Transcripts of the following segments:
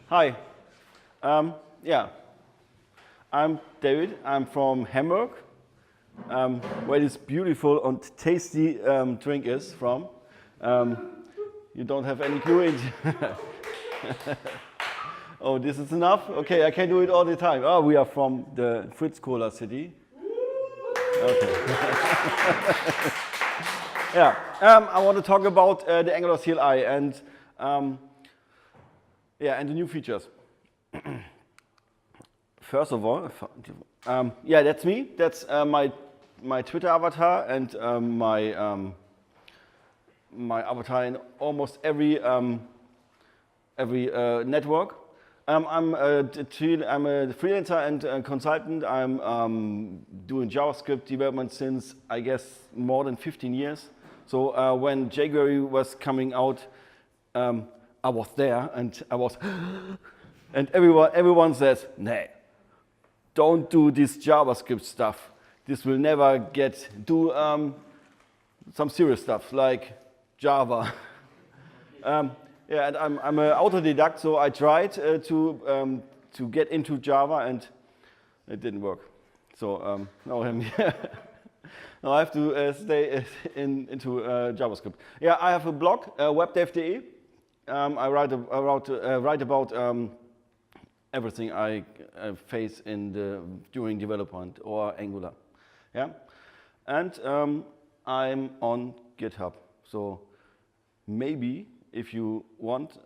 Hi. Yeah, I'm David. I'm from Hamburg, where this beautiful and tasty drink is from. You don't have any clue. Oh, this is enough? Okay, I can do it all the time. Oh, we are from the Fritz Cola city. Okay. Yeah, I want to talk about the Angular CLI and yeah, and the new features. First of all, yeah, that's me. That's my Twitter avatar and my avatar in almost every network. I'm a freelancer and a consultant. I'm doing JavaScript development since, I guess, more than 15 years. So when jQuery was coming out, I was there and I was, and everyone says, "Nah, don't do this JavaScript stuff. This will never do some serious stuff like Java." Yeah, and I'm an autodidact, so I tried to get into Java, and it didn't work. So now now I have to stay into JavaScript. Yeah, I have a blog, webdev.de. I write about everything I face during development or Angular. Yeah, and I'm on GitHub. So maybe, if you want,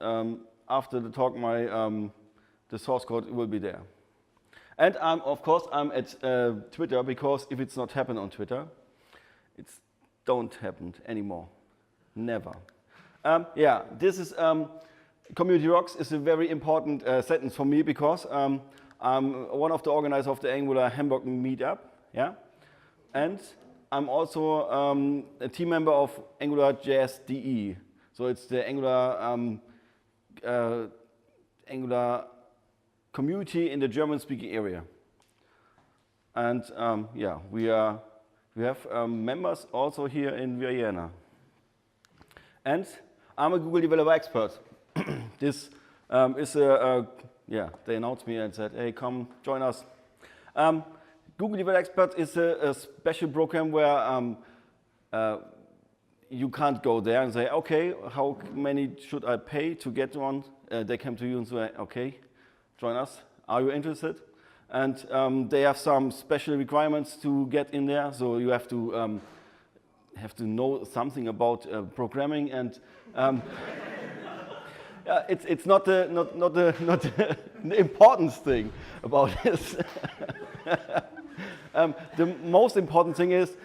after the talk, the source code will be there. And of course, I'm at Twitter, because if it's not happened on Twitter, it's don't happen anymore. Never. Yeah, this is Community Rocks is a very important sentence for me, because I'm one of the organizers of the Angular Hamburg meetup. Yeah, and I'm also a team member of angular.json DE. So it's the Angular community in the German-speaking area. And yeah, we have members also here in Vienna. And I'm a Google Developer Expert. This is yeah, they announced me and said, "Hey, come join us." Google Developer Expert is a special program where you can't go there and say, "Okay, how many should I pay to get one?" They come to you and say, "Okay, join us. Are you interested?" And they have some special requirements to get in there. So you have to know something about programming, and yeah, it's not the important thing about this. The most important thing is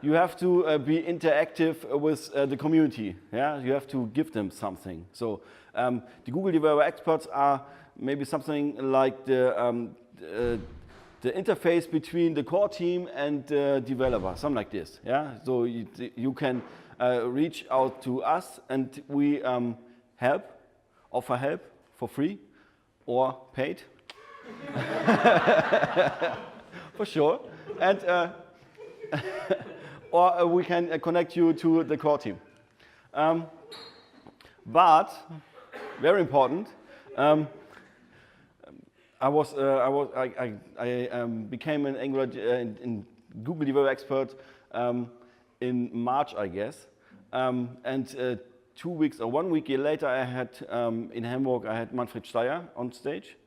you have to be interactive with the community. Yeah, you have to give them something. So the Google Developer Experts are maybe something like the interface between the core team and the developer, something like this. Yeah, so you can reach out to us, and we offer help for free or paid. For sure, and or we can connect you to the core team. But very important, I became an Angular in Google Developer Expert in March, I guess, and 2 weeks or 1 week later, I had in Hamburg I had Manfred Steyer on stage.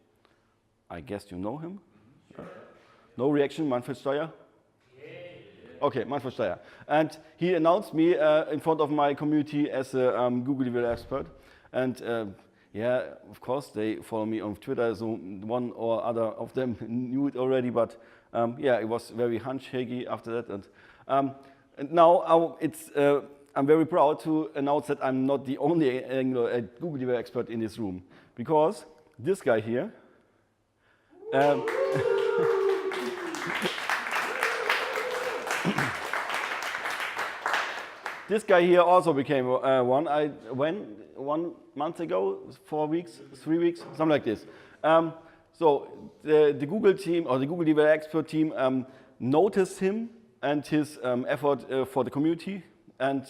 I guess you know him. No reaction, Manfred Steyer? Okay, Manfred Steyer. And he announced me in front of my community as a Google Developer Expert. And yeah, of course, they follow me on Twitter, so one or other of them knew it already. But yeah, it was very handshaky after that. And now I'm very proud to announce that I'm not the only Google Developer Expert in this room. Because this guy here, this guy here also became one. When 1 month ago, 4 weeks, 3 weeks, something like this. So the Google team or the Google Developer Expert team noticed him and his effort for the community, and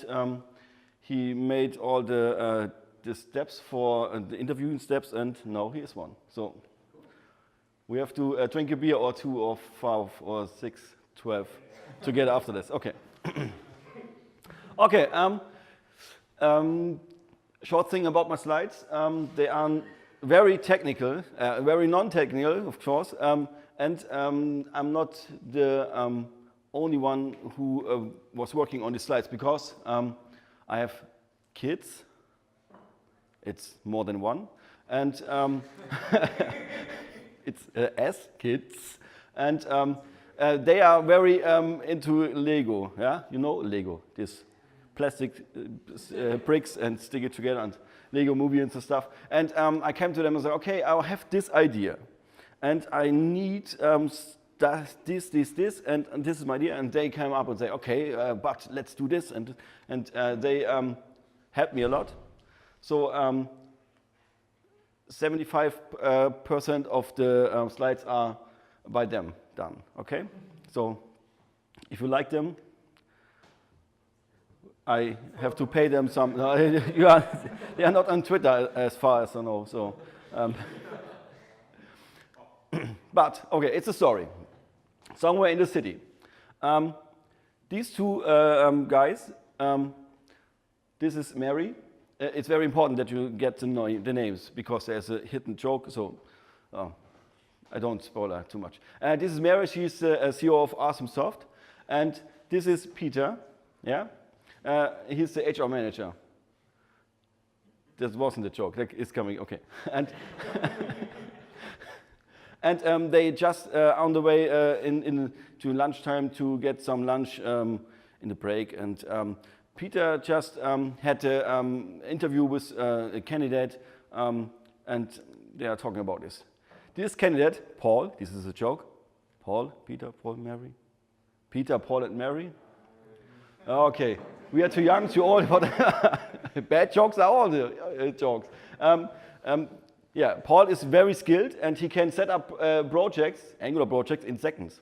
he made all the the steps for the interviewing steps, and now here's one. So we have to drink a beer or 2 or 5 or 6, 12 to get after this. Okay. Okay. Short thing about my slides. They are very technical, very non-technical, of course, and I'm not the only one who was working on the slides, because I have kids. It's more than one, and it's S kids, and they are very into Lego. Yeah, you know Lego, this plastic bricks and stick it together, and Lego movie and stuff. And I came to them and said, okay, I have this idea, and I need this, and this is my idea. And they came up and say, okay, but let's do this, and they helped me a lot. So 75% of the slides are by them done. Okay, so if you like them, I have to pay them some. They are not on Twitter as far as I know. So, but okay, it's a story. Somewhere in the city, these two guys. This is Mary. It's very important that you get to know the names, because there's a hidden joke. So I don't spoil too much. This is Mary. She's a CEO of AwesomeSoft, and this is Peter. Yeah. He's the HR manager. This wasn't a joke. That is coming. Okay. And and they just on the way to lunchtime to get some lunch in the break. And Peter just had an interview with a candidate, and they are talking about this. This candidate, Paul. This is a joke. Paul, Peter, Paul, Mary. Peter, Paul, and Mary. Okay. We are too young, too old, but bad jokes are all the jokes. Yeah, Paul is very skilled, and he can set up projects, Angular projects, in seconds.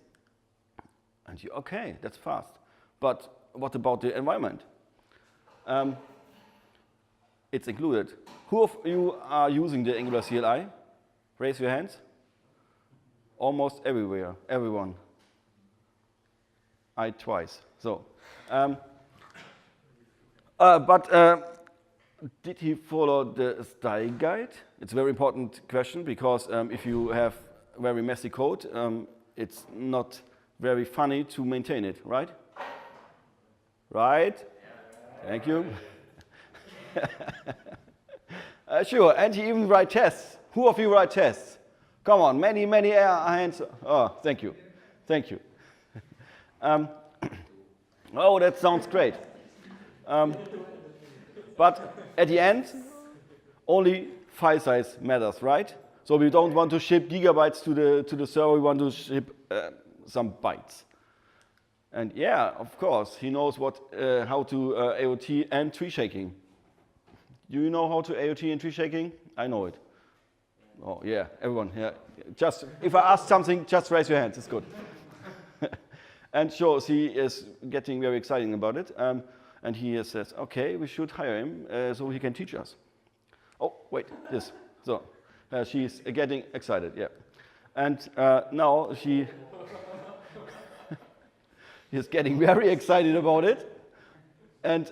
And you, okay, that's fast. But what about the environment? It's included. Who of you are using the Angular CLI? Raise your hands. Almost everywhere, everyone. I twice. So. But did he follow the style guide? It's a very important question, because if you have very messy code, it's not very funny to maintain it, right? Right? Thank you. Sure, and he even write tests. Who of you write tests? Come on, many hands. Oh, thank you. Thank you. Oh, that sounds great. But at the end, only file size matters, right? So we don't want to ship gigabytes to the server. We want to ship some bytes. And yeah, of course, he knows how to AOT and tree shaking. Do you know how to AOT and tree shaking? I know it. Oh yeah, everyone. Yeah. Just if I ask something, just raise your hands. It's good. And sure, he is getting very excited about it. And he says, okay, we should hire him so he can teach us. Oh, wait, this. So she's getting excited, yeah. And now she is getting very excited about it. And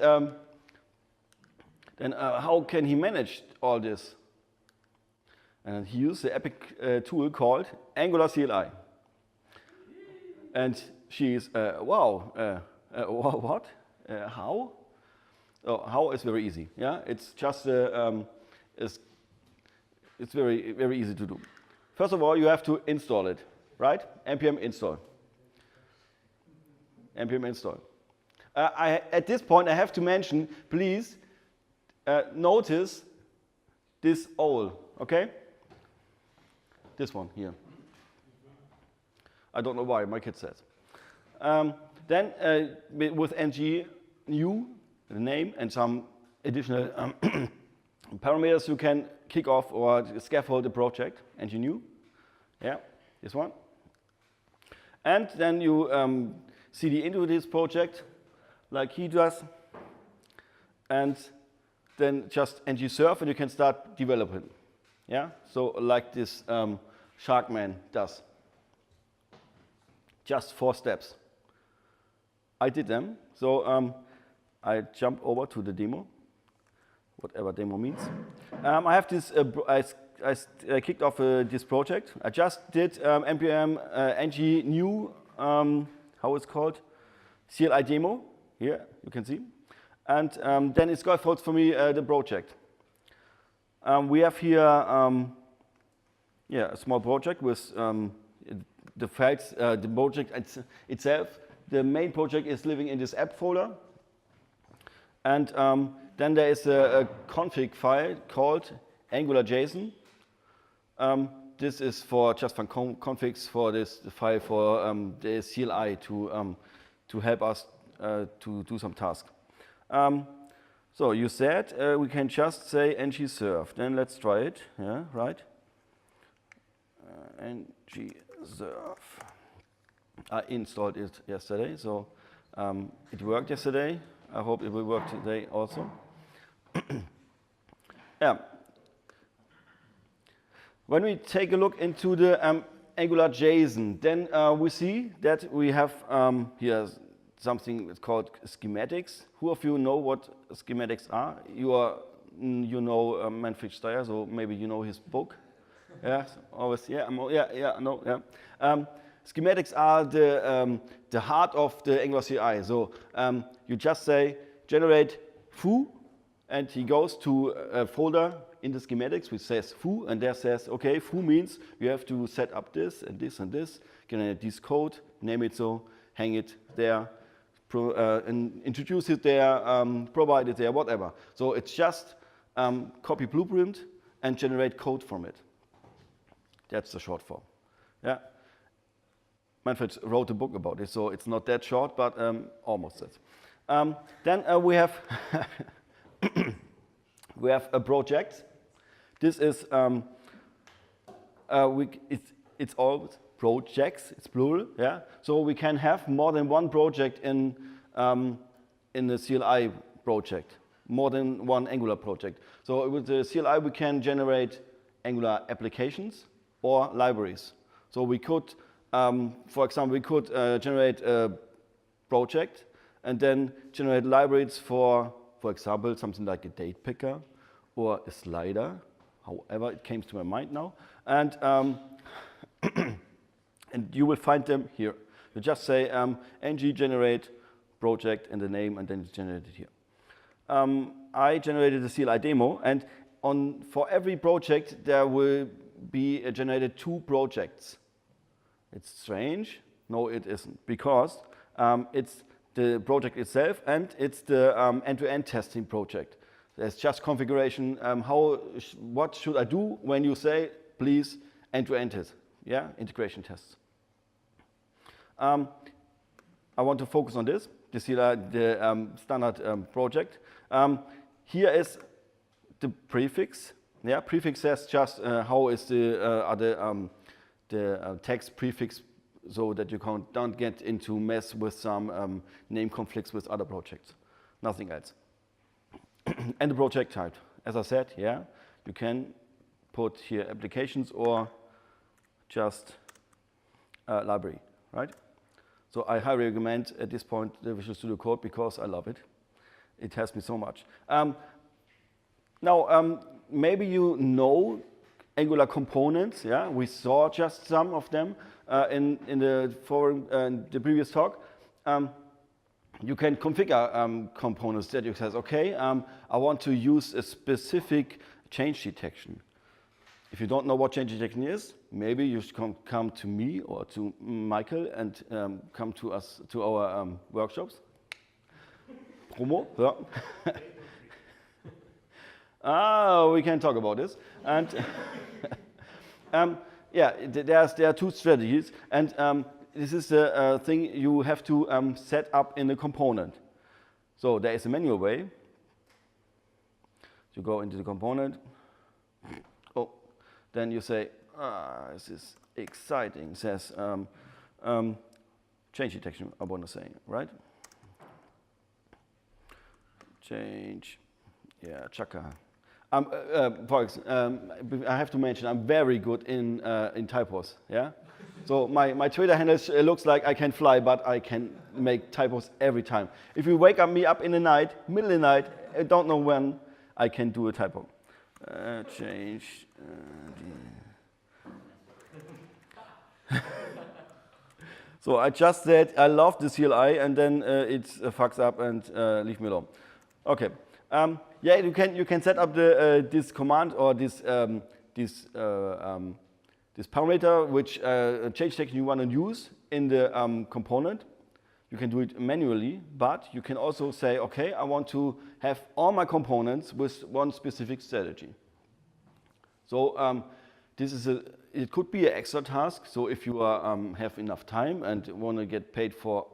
then how can he manage all this? And he used the epic tool called Angular CLI. And she's, wow, what? How? Oh, how is very easy. Yeah, it's just it's very easy to do. First of all, you have to install it, right? npm install. npm install. At this point, I have to mention, please notice this OL. Okay? This one here. I don't know why. My kid says. Then with ng new, the name, and some additional parameters, you can kick off or scaffold the project, ng new. Yeah, this one. And then you cd into this project like he does, and then just ng-serve and you can start developing. Yeah, so like this Sharkman does. Just 4 steps. I did them, so I jump over to the demo, whatever demo means. I have this, I kicked off this project. I just did npm ng new, how it's called, CLI demo. Here, you can see. And then it scaffolds for me the project. We have here a small project with the files, the project itself. The main project is living in this app folder. And then there is a config file called angular.json. This is for just for configs for this file for the CLI to help us to do some tasks. So you said we can just say ng-serve. Then let's try it. Yeah, right. ng-serve. I installed it yesterday, so it worked yesterday. I hope it will work today also. Yeah. When we take a look into the angular.json, then we see that we have here something called schematics. Who of you know what schematics are? You know Manfred Steyer, so maybe you know his book. Yeah, always. Yeah, no, yeah. Schematics are the heart of the Angular CLI. So you just say generate foo, and he goes to a folder in the schematics which says foo, and there says, okay, foo means you have to set up this and this and this, generate this code, name it so, hang it there, and introduce it there, provide it there, whatever. So it's just copy blueprint and generate code from it. That's the short form. Yeah. Manfred wrote a book about it, so it's not that short, but almost that. Then we have we have a project. This is it's all projects. It's plural. Yeah. So we can have more than one project in the CLI project, more than one Angular project. So with the CLI we can generate Angular applications or libraries. So we could, for example, we could generate a project and then generate libraries for example, something like a date picker or a slider, however it came to my mind now. And, and you will find them here. You just say ng generate project and the name, and then it's generated here. I generated a CLI demo, and for every project there will be generated 2 projects. It's strange. No, it isn't, because it's the project itself and it's the end-to-end testing project. There's just configuration. What should I do when you say, please end-to-end it? Yeah, integration tests. I want to focus on this. This is the standard project. Here is the prefix. Yeah, prefix says just how is the text prefix, so that you don't get into mess with some name conflicts with other projects. Nothing else. And the project type. As I said, yeah, you can put here applications or just library, right? So I highly recommend at this point the Visual Studio Code because I love it. It helps me so much. Now, maybe you know Angular components. Yeah, we saw just some of them in the forum, the previous talk. You can configure components that you say, okay, I want to use a specific change detection. If you don't know what change detection is, maybe you should come to me or to Michael and come to us to our workshops. Promo, yeah. We can talk about this. And yeah, there are 2 strategies, and this is the thing you have to set up in a component. So there is a manual way. You go into the component. Oh, then you say, this is exciting. It says change detection, I want to say, right? Change Yeah, Chaka. I have to mention I'm very good in typos. Yeah. So my Twitter handle looks like I can fly, but I can make typos every time. If you wake me up in the night, middle of the night, I don't know when, I can do a typo. Change. So I just said I love the CLI, and then it fucks up and leave me alone. Okay. Yeah, you can set up this command or this parameter which change detection you want to use in the component. You can do it manually, but you can also say, okay, I want to have all my components with one specific strategy. So it could be an extra task. So if you have enough time and want to get paid for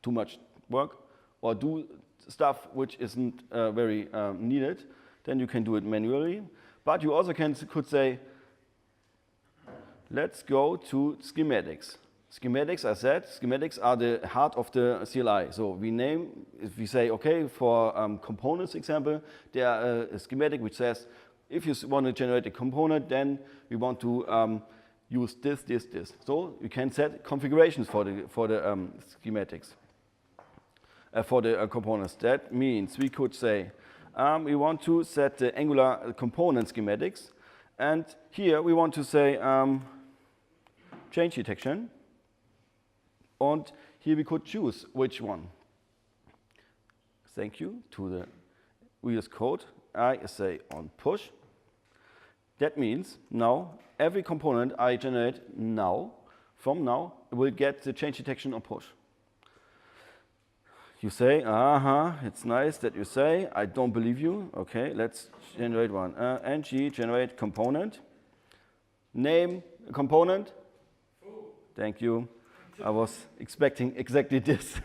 too much work or do stuff which isn't very needed, then you can do it manually. But you also could say, let's go to schematics. Schematics, I said, schematics are the heart of the CLI. So if we say, okay, for components example, there are a schematic which says, if you want to generate a component, then we want to use this. So you can set configurations for the schematics, for the components. That means we could say, we want to set the Angular component schematics. And here we want to say change detection. And here we could choose which one. Thank you to the VS Code. I say on push. That means now every component I generate from now, will get the change detection on push. You say, it's nice that you say, I don't believe you. Okay, let's generate one. ng generate component. Name component. Thank you. I was expecting exactly this.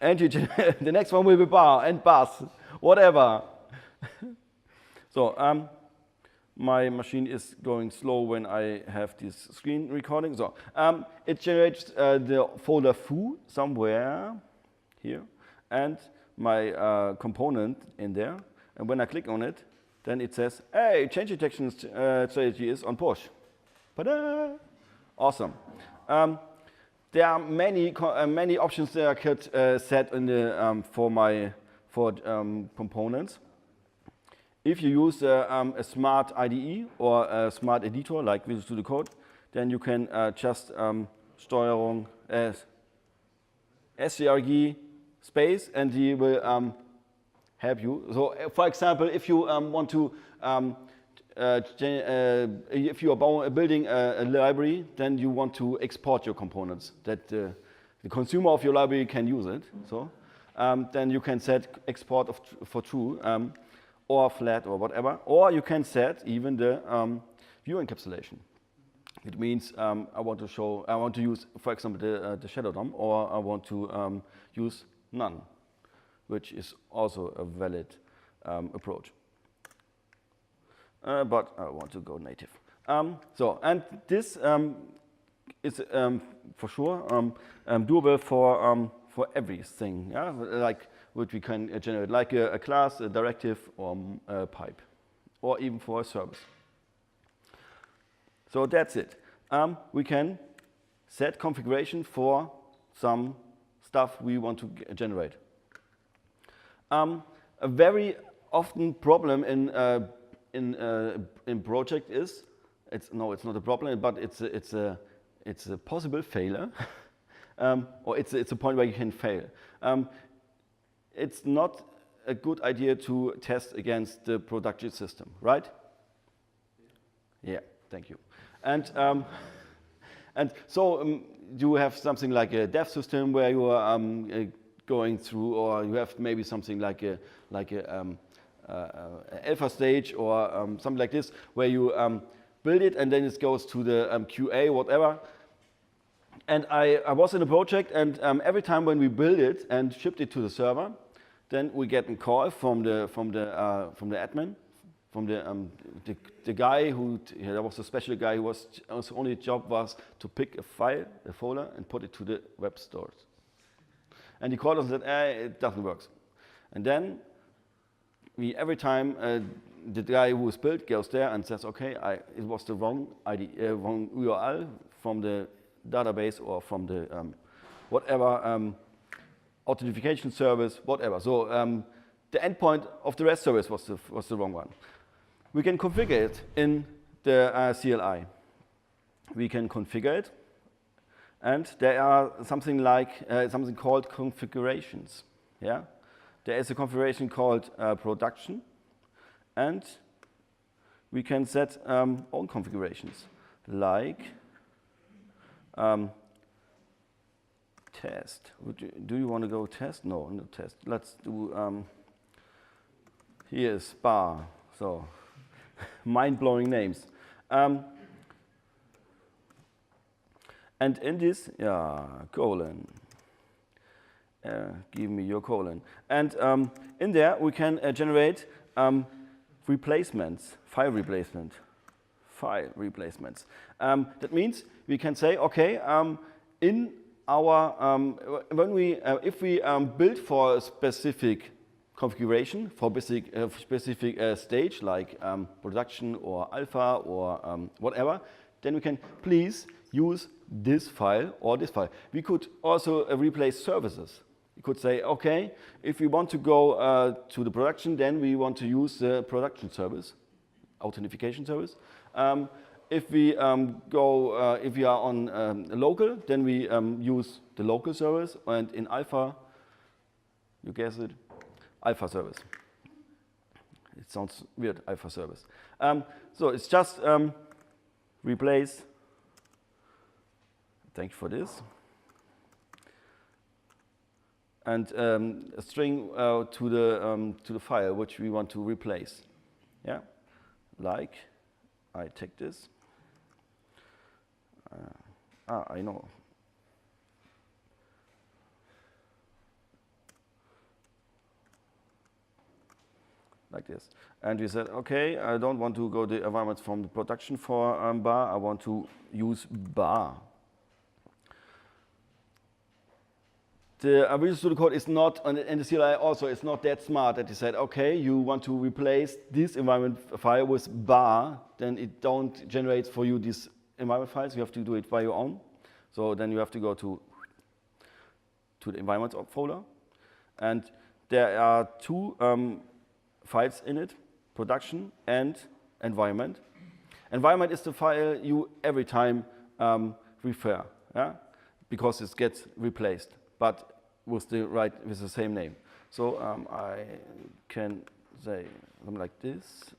And the next one will be bar and bus, whatever. So my machine is going slow when I have this screen recording. So it generates the folder foo somewhere here and my component in there. And when I click on it, then it says, hey, change detection strategy is on push. Ta-da! Awesome. There are many options that I could set in the, for components. If you use a smart IDE or a smart editor like Visual Studio Code, then you can just Steuerung SCRG space, and he will help you. So, for example, if you want to if you are building a library, then you want to export your components that the consumer of your library can use it. So then you can set export for true or flat or whatever, or you can set even the view encapsulation. It means I want to use, for example, the shadow DOM, or I want to use none, which is also a valid approach. But I want to go native. And this is for sure doable for everything, yeah? Like which we can generate, like a class, a directive, or a pipe, or even for a service. So that's it. We can set configuration for some stuff we want to generate. A very often problem in project is, it's not a problem, but it's a possible failure, or it's a point where you can fail. It's not a good idea to test against the production system, right? Yeah, thank you. And so you have something like a dev system where you are going through, or you have maybe something like a alpha stage or something like this, where you build it and then it goes to the QA, whatever. And I was in a project, and every time when we build it and shipped it to the server, then we get a call from the admin, from the guy who, there was a special guy who was, his only job was to pick a file, a folder, and put it to the web stores. And he called us and said, it doesn't work. And then we every time the guy who's built goes there and says, okay, it was the wrong ID, wrong URL from the database or from the whatever authentication service, whatever. So the endpoint of the REST service was the wrong one. We can configure it in the CLI. We can configure it, and there are something called configurations. Yeah, there is a configuration called production, and we can set own configurations like test. Do you want to go test? No, not test. Let's do. Here's bar. So mind-blowing names. And in this, colon, give me your colon. And in there, we can generate replacements, file replacements. That means we can say, okay, in our if we build for a specific configuration for specific stage like production or alpha or whatever, then we can please use this file or this file. We could also replace services. We could say, okay, if we want to go to the production, then we want to use the production service, authentication service. If we if we are on local, then we use the local service, and in alpha, you guess it, alpha service. It sounds weird, alpha service. So it's just replace. Thank you for this. And a string to the file which we want to replace. Yeah, like I take this. I know. Like this. And we said, okay, I don't want to go the environment from the production for bar. I want to use bar. The Visual Studio Code is not, and the CLI also is not that smart that they said, okay, you want to replace this environment file with bar, then it don't generate for you these environment files. You have to do it by your own. So then you have to go to the environment folder. And there are two files in it, production and environment. Environment is the file you every time refer, yeah? Because it gets replaced, but with the same name. So I can say something like this.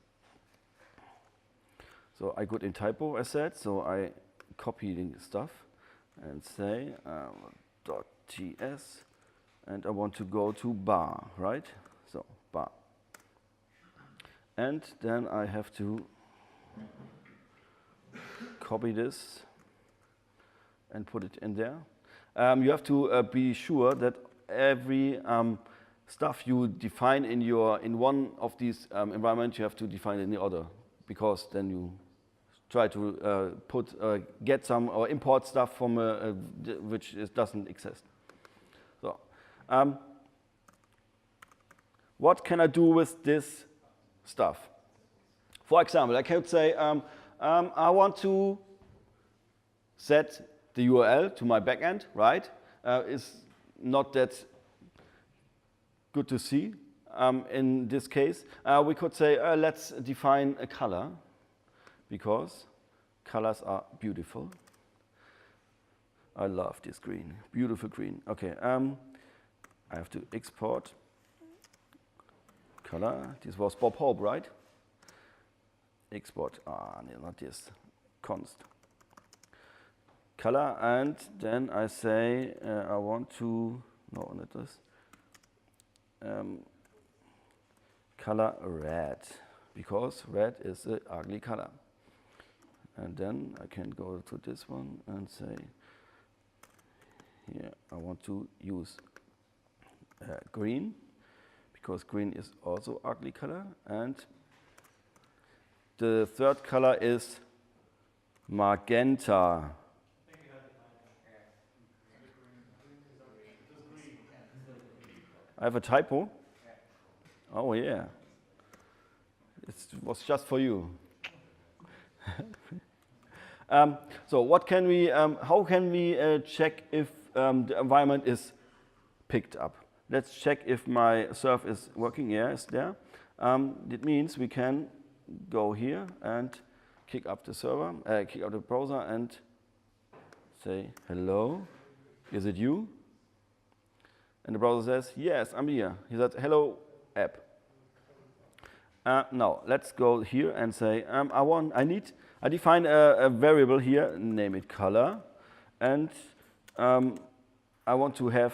So I got in typo, as said, so I copy the stuff and say .ts, and I want to go to bar, right? So bar. And then I have to copy this and put it in there. You have to be sure that every stuff you define in one of these environments, you have to define it in the other, because then you try to get some or import stuff from which doesn't exist. So, what can I do with this stuff? For example, I could say I want to set the URL to my backend, right? Is not that good to see in this case. We could say let's define a color, because colors are beautiful. I love this green, beautiful green. Okay, I have to export color. This was Bob Hope, right? Export, no, not this, const. Color, and then I say I want to, no, not this, color red, because red is an ugly color. And then I can go to this one and say, here I want to use green, because green is also ugly color, and the third color is magenta. I have a typo. Oh yeah. It was just for you. So what can we? How can we check if the environment is picked up? Let's check if my surf is working. Yeah, it's there. It means we can go here and kick up the server, kick up the browser, and say hello. Is it you? And the browser says, yes, I'm here. He said, hello, app. Now, let's go here and say, I define a variable here, name it color, and I want to have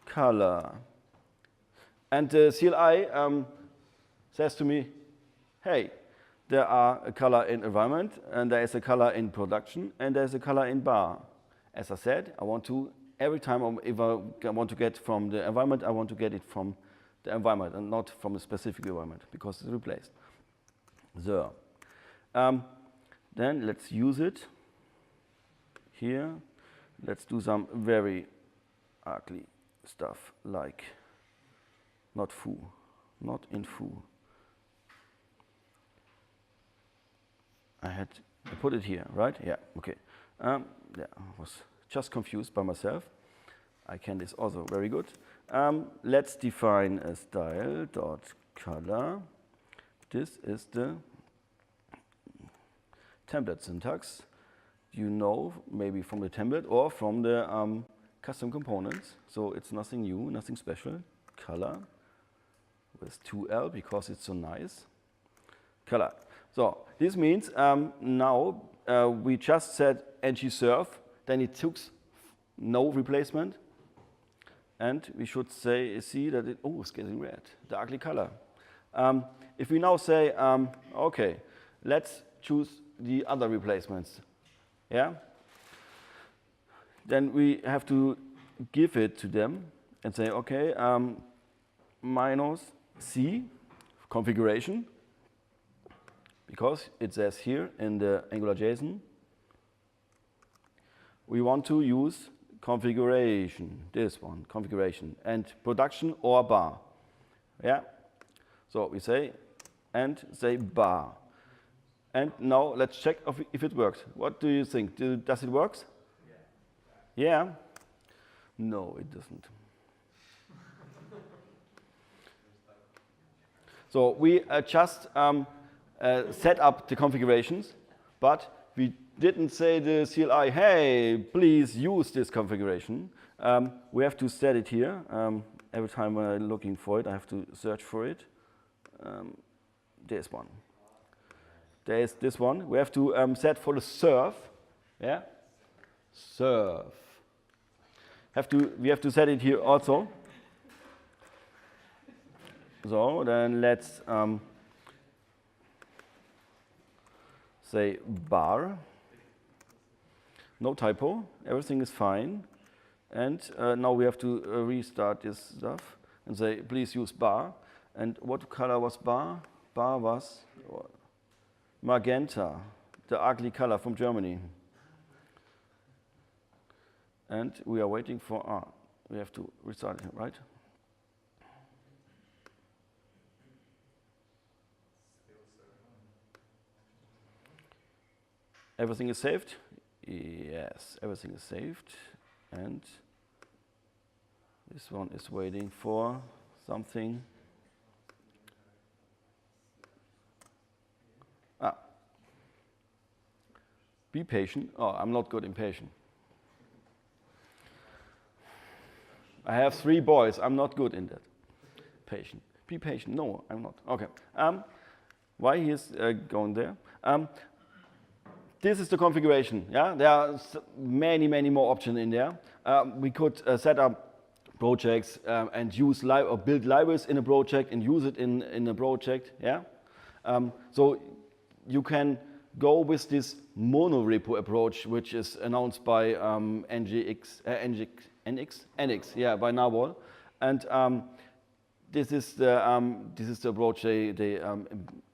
color. And the CLI says to me, hey, there are a color in environment, and there is a color in production, and there's a color in bar. As I said, I want to, every time if I want to get from the environment, I want to get it from the environment and not from a specific environment because it's replaced. So, then let's use it here. Let's do some very ugly stuff like not foo, not in foo. I put it here, right? Yeah, okay. Yeah, I was just confused by myself. I can this also very good. Let's define a style dot color. This is the template syntax. You know, maybe from the template or from the custom components. So it's nothing new, nothing special. Color with 2L because it's so nice. Color. So this means now we just said ng-surf, then it took no replacement. And we should see that it's getting red, the ugly color. If we now say, okay, let's choose the other replacements, yeah? Then we have to give it to them and say, okay, -c configuration, because it says here in the angular.json, we want to use configuration, this one, configuration, and production or bar. Yeah? So we say, and say bar. And now let's check if it works. What do you think? Does it work? Yeah? No, it doesn't. So we just set up the configurations, but we didn't say the CLI, hey, please use this configuration. We have to set it here. Every time when I'm looking for it, I have to search for it. There's one. There's this one. We have to set for the surf. Yeah? Surf. We have to set it here also. So then let's say bar. No typo, everything is fine. And now we have to restart this stuff and say, please use bar. And what color was bar? Bar was magenta, the ugly color from Germany. And we are waiting for, we have to restart it, right? Everything is saved? Yes, everything is saved. And this one is waiting for something. Be patient. Oh, I'm not good in patient. I have 3 boys. I'm not good in that. Patient. Be patient. No, I'm not. Okay. Why he is going there? This is the configuration. Yeah, there are many more options in there. We could set up projects and use or build libraries in a project and use it in a project. Yeah. So you can go with this monorepo approach, which is announced by NX, yeah, by Narwhal, and this is the approach they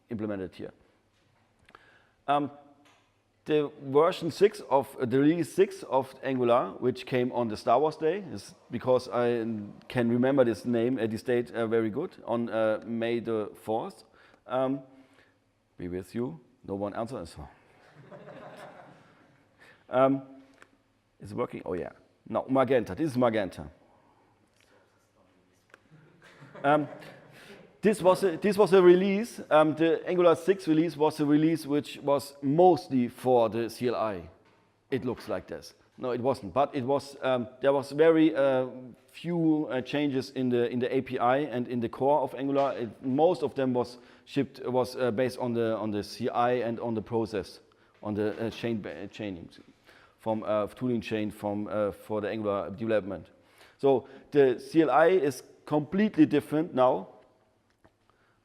implemented here. the version 6 of the release 6 of Angular, which came on the Star Wars Day, is because I can remember this name, this date very good, on May the 4th. Be with you. No one answers. Is it working? Oh yeah. No, magenta. This is magenta. This was a release. The Angular 6 release was a release which was mostly for the CLI. It looks like this. No, it wasn't. But it was. There was very few changes in the API and in the core of Angular. Most of them was shipped based on the CI and on the process, on the chaining from tooling chain for the Angular development. So the CLI is completely different now.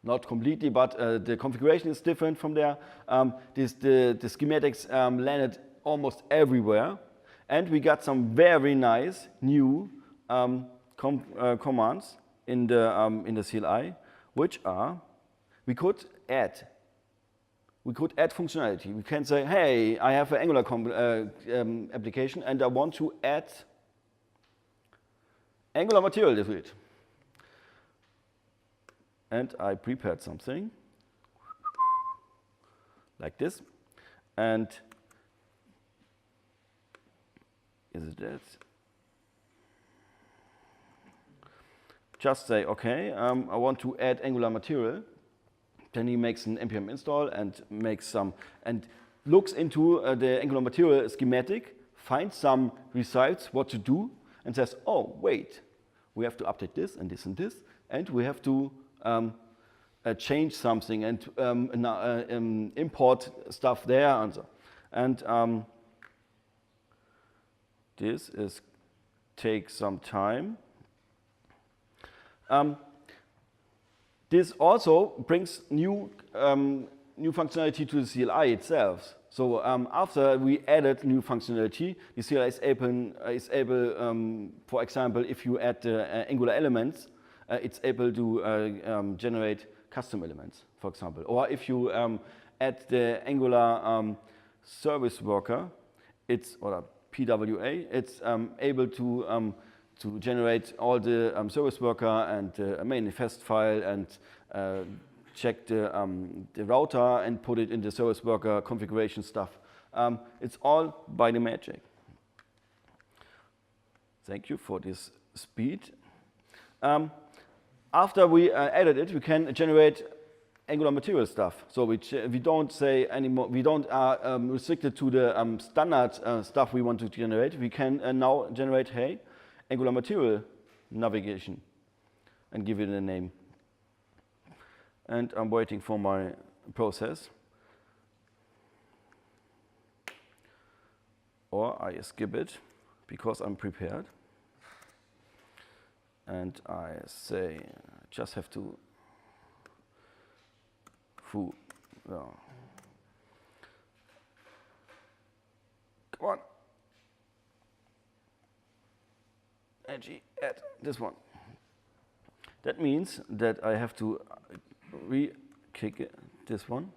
Not completely, but the configuration is different from there. The schematics landed almost everywhere. And we got some very nice new commands in the CLI, which are, we could add functionality. We can say, hey, I have an Angular application and I want to add Angular material to it. And I prepared something like this. And is it that? Just say, okay, I want to add Angular material. Then he makes an npm install and makes some, and looks into the Angular material schematic, finds some results, what to do, and says, oh, wait, we have to update this and this and this, and we have to change something and import stuff there and so. And this takes some time. This also brings new functionality to the CLI itself. So after we added new functionality, the CLI is able, for example, if you add Angular elements, it's able to generate custom elements, for example. Or if you add the Angular service worker, or PWA, it's able to generate all the service worker and the manifest file and check the router and put it in the service worker configuration stuff. It's all by the magic. Thank you for this speed. After we added it, we can generate Angular material stuff. So we don't say anymore, we don't are restricted to the standard stuff we want to generate. We can now generate, hey, Angular material navigation and give it a name. And I'm waiting for my process. Or I skip it because I'm prepared. And I say, just have to, come on. Edgy, add this one. That means that I have to re-kick this one.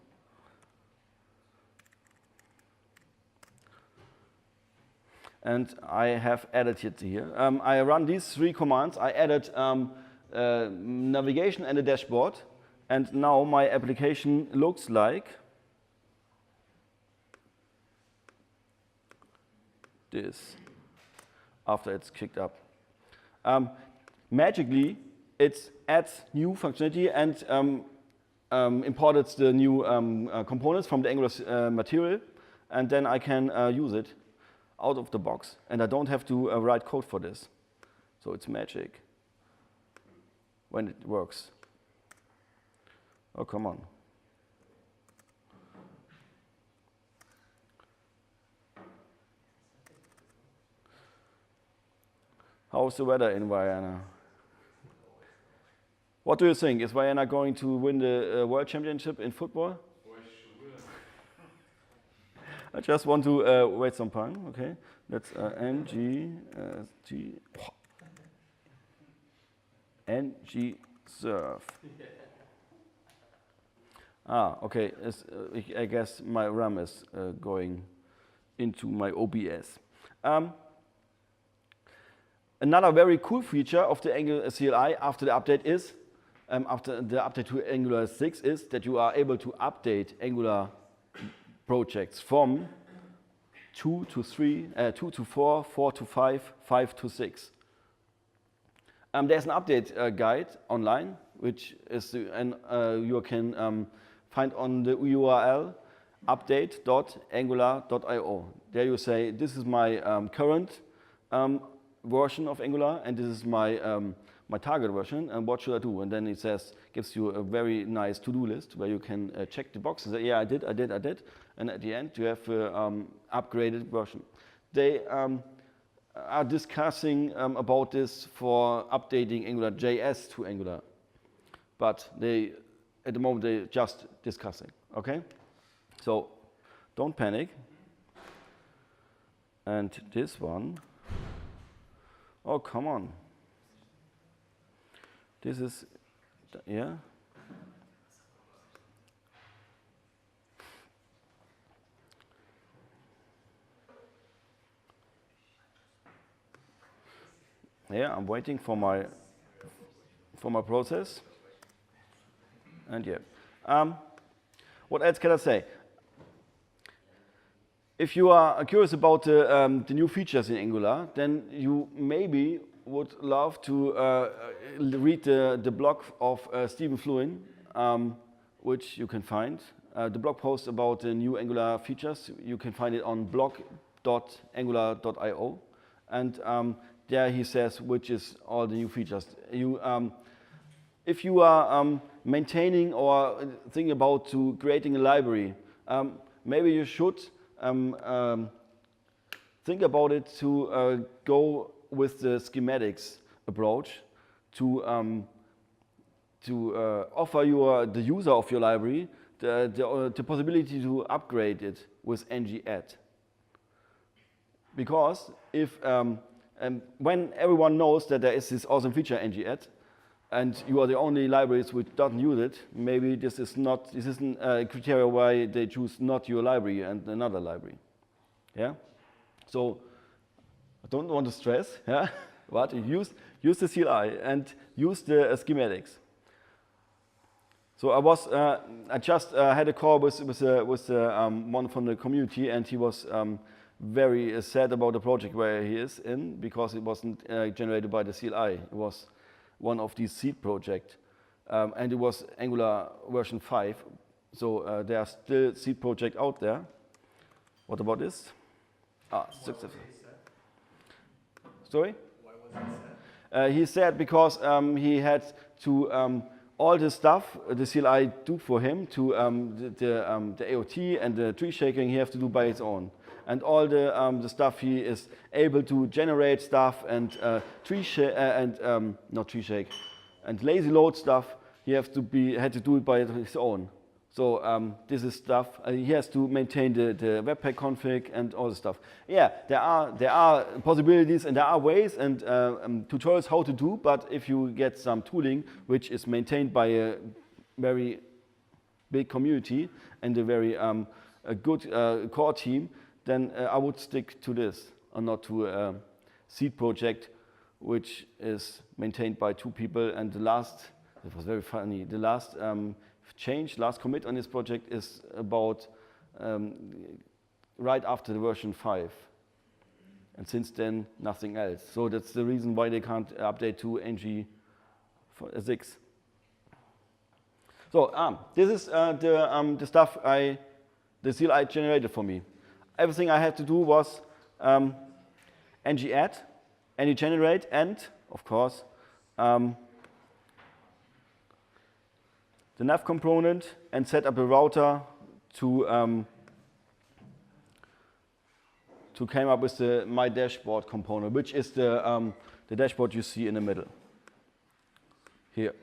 And I have added it here. I run these 3 commands. I added navigation and a dashboard. And now my application looks like this after it's kicked up. Magically, it adds new functionality and imported the new components from the Angular material. And then I can use it out of the box, and I don't have to write code for this. So it's magic when it works. Oh, come on. How's the weather in Vienna? What do you think? Is Vienna going to win the World Championship in football? I just want to wait some time, okay? That's ng serve. Ah, okay. I guess my RAM is going into my OBS. Another very cool feature of the Angular CLI after the update is, after the update to Angular 6 is that you are able to update Angular projects from 2 to 3, 2 to 4, 4 to 5, 5 to 6. There's an update guide online, which is you can find on the URL update.angular.io. There you say, this is my current version of Angular, and this is my my target version, and what should I do? And then it says, gives you a very nice to-do list where you can check the boxes. Yeah, I did. And at the end, you have upgraded version. They are discussing about this for updating Angular.js to Angular. But they, at the moment, they're just discussing, okay? So don't panic. And this one, oh, come on. This is, yeah. Yeah, I'm waiting for my process. And yeah, what else can I say? If you are curious about the new features in Angular, then you maybe would love to read the blog of Stephen Fluin, which you can find. The blog post about the new Angular features, you can find it on blog.angular.io. And there he says which is all the new features. If you are maintaining or thinking about creating a library, maybe you should think about it to go with the schematics approach to offer the user of your library the possibility to upgrade it with ng-add. Because if when everyone knows that there is this awesome feature ng-add, and you are the only libraries which doesn't use it, maybe this isn't a criteria why they choose not your library and another library. Yeah. So I don't want to stress. Yeah. But use the CLI and use the schematics. So I just had a call with one from the community, and he was very sad about the project where he is in because it wasn't generated by the CLI. It was one of these seed projects, and it was Angular version 5. So there are still seed projects out there. What about this? Successful. Sorry? Why was he sad? He said because he had to all the stuff the CLI do for him to the AOT and the tree shaking he has to do by his own. And all the stuff he is able to generate stuff and not tree shake and lazy load stuff he had to do it by his own. So this is stuff he has to maintain the webpack config and all the stuff. Yeah, there are possibilities and there are ways and tutorials how to do. But if you get some tooling which is maintained by a very big community and a very good core team, then I would stick to this and not to a seed project which is maintained by 2 people. And the last, it was very funny, the last last commit on this project is about right after the version 5. And since then, nothing else. So that's the reason why they can't update to ng6. So this is the stuff the CLI generated for me. Everything I had to do was ng-add, ng-generate, and, of course, the nav component, and set up a router to come up with the my dashboard component, which is the dashboard you see in the middle here.